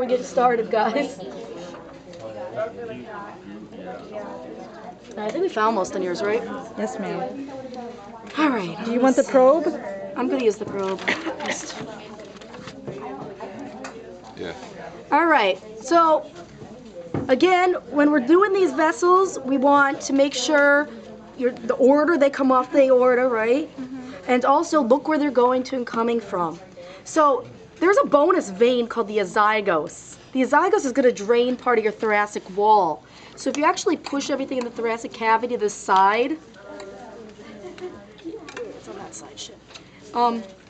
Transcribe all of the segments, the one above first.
we get started, guys. I think we found most on yours, right? Yes, ma'am. All right. Do you want the probe? I'm going to use the probe. Yeah. All right. So, again, when we're doing these vessels, we want to make sure the order they come off the aorta, right? And also look where they're going to and coming from. So there's a bonus vein called the azygos. The azygos is going to drain part of your thoracic wall. So if you actually push everything in the thoracic cavity to the side, it's on that side, shit.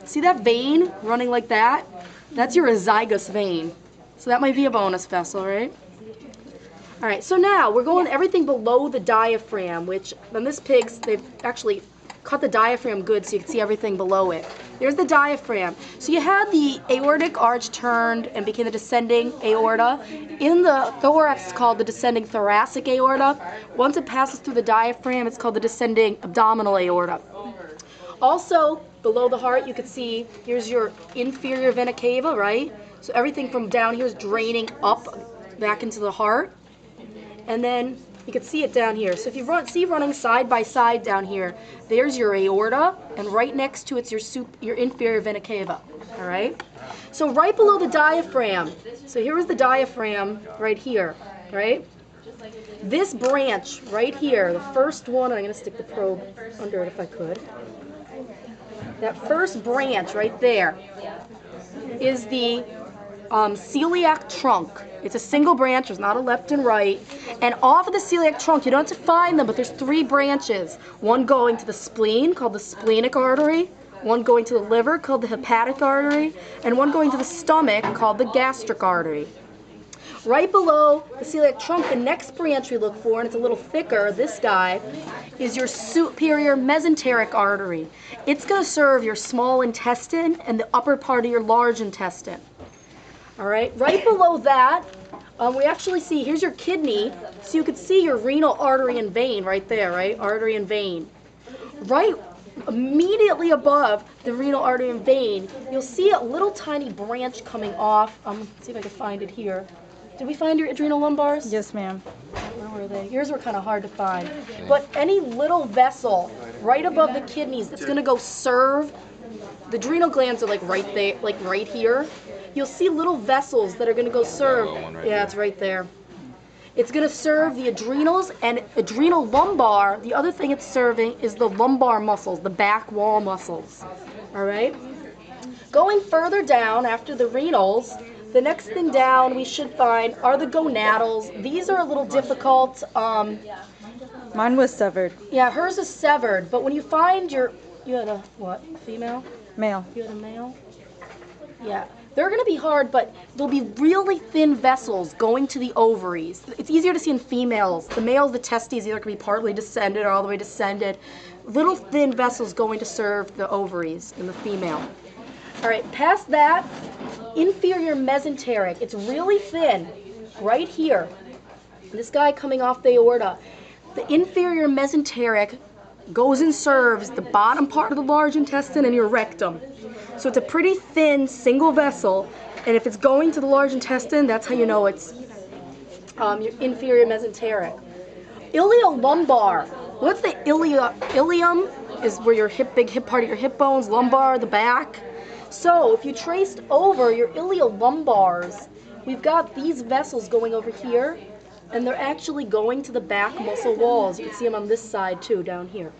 See that vein running like that? That's your azygos vein. So that might be a bonus vessel, right? All right, so now we're going everything below the diaphragm, which on this pig's, they've actually cut the diaphragm good so you can see everything below it. There's the diaphragm. So you had the aortic arch turned and became the descending aorta. In the thorax, it's called the descending thoracic aorta. Once it passes through the diaphragm, it's called the descending abdominal aorta. Also, below the heart, you can see, here's your inferior vena cava, right? So everything from down here is draining up back into the heart. And then you can see it down here. So if you see running side by side down here, there's your aorta, and right next to it's your inferior vena cava. All right? So right below the diaphragm, so here is the diaphragm right here, right? This branch right here, the first one, and I'm going to stick the probe under it if I could. That first branch right there is the celiac trunk. It's a single branch, there's not a left and right. And off of the celiac trunk, you don't have to find them, but there's 3 branches. One going to the spleen, called the splenic artery. One going to the liver, called the hepatic artery. And one going to the stomach, called the gastric artery. Right below the celiac trunk, the next branch we look for, and it's a little thicker, this guy, is your superior mesenteric artery. It's going to serve your small intestine and the upper part of your large intestine. All right, right below that, we actually see, here's your kidney, so you can see your renal artery and vein right there, right? Artery and vein. Right immediately above the renal artery and vein, you'll see a little tiny branch coming off. Let's see if I can find it here. Did we find your adrenal lumbars? Yes, ma'am. Where were they? Yours were kind of hard to find. But any little vessel right above the kidneys that's going to go serve, the adrenal glands are like right there, like right here. You'll see little vessels that are going to go serve. Yeah, it's right there. It's going to serve the adrenals and adrenal lumbar. The other thing it's serving is the lumbar muscles, the back wall muscles. All right? Going further down after the renals, the next thing down we should find are the gonadals. These are a little difficult. Mine was severed. Yeah, hers is severed. But when you find you had a what? Female? Male. You had a male? Yeah. They're going to be hard, but there'll be really thin vessels going to the ovaries. It's easier to see in females. The males, the testes either can be partly descended or all the way descended. Little thin vessels going to serve the ovaries in the female. All right, past that, inferior mesenteric. It's really thin, right here. This guy coming off the aorta. The inferior mesenteric goes and serves the bottom part of the large intestine and your rectum. So it's a pretty thin single vessel, and if it's going to the large intestine, that's how you know it's your inferior mesenteric. Iliolumbar. What's the ilium? Is where your big hip part of your hip bones, lumbar, the back. So if you traced over your iliolumbars, we've got these vessels going over here, and they're actually going to the back muscle walls. You can see them on this side too, down here.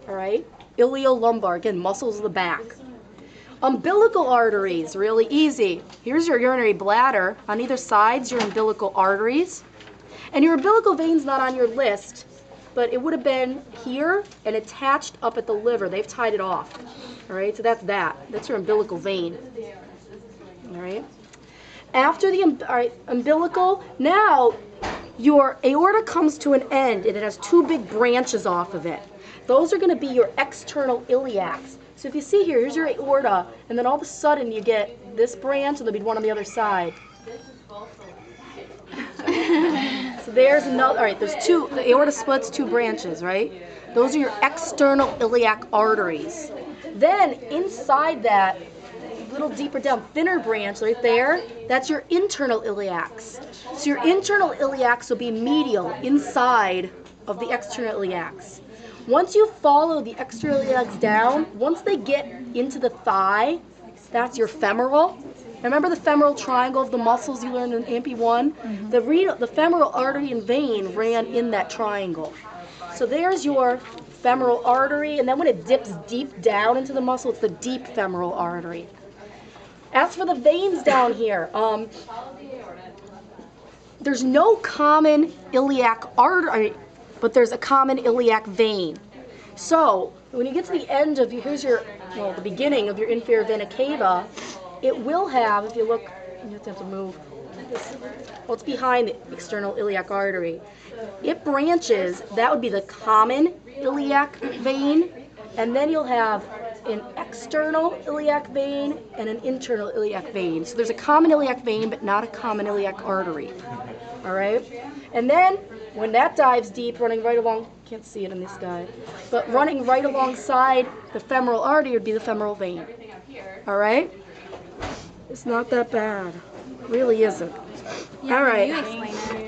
All right? Iliolumbar, again, muscles of the back. Umbilical arteries, really easy. Here's your urinary bladder. On either side's your umbilical arteries. And your umbilical vein's not on your list, but it would have been here and attached up at the liver. They've tied it off. All right, so that's that. That's your umbilical vein. All right. After the umbilical, now your aorta comes to an end, and it has 2 big branches off of it. Those are going to be your external iliacs. So if you see here, here's your aorta, and then all of a sudden you get this branch, and there'll be one on the other side. So there's another, all right, there's 2, the aorta splits 2 branches, right? Those are your external iliac arteries. Then inside that, little deeper down, thinner branch right there, that's your internal iliacs. So your internal iliacs will be medial, inside of the external iliacs. Once you follow the external iliacs down, once they get into the thigh, that's your femoral. Remember the femoral triangle of the muscles you learned in AP 1? The femoral artery and vein ran in that triangle. So there's your femoral artery, and then when it dips deep down into the muscle, it's the deep femoral artery. As for the veins down here, there's no common iliac artery, but there's a common iliac vein. So when you get to the end of the beginning of your inferior vena cava, it will have, if you look, you have to move. Well, it's behind the external iliac artery. It branches, that would be the common iliac vein, and then you'll have an external iliac vein and an internal iliac vein. So there's a common iliac vein, but not a common iliac artery. All right? And then when that dives deep, running right along, can't see it in this guy, but running right alongside the femoral artery would be the femoral vein. All right? It's not that bad. It really isn't. All right. You explain it.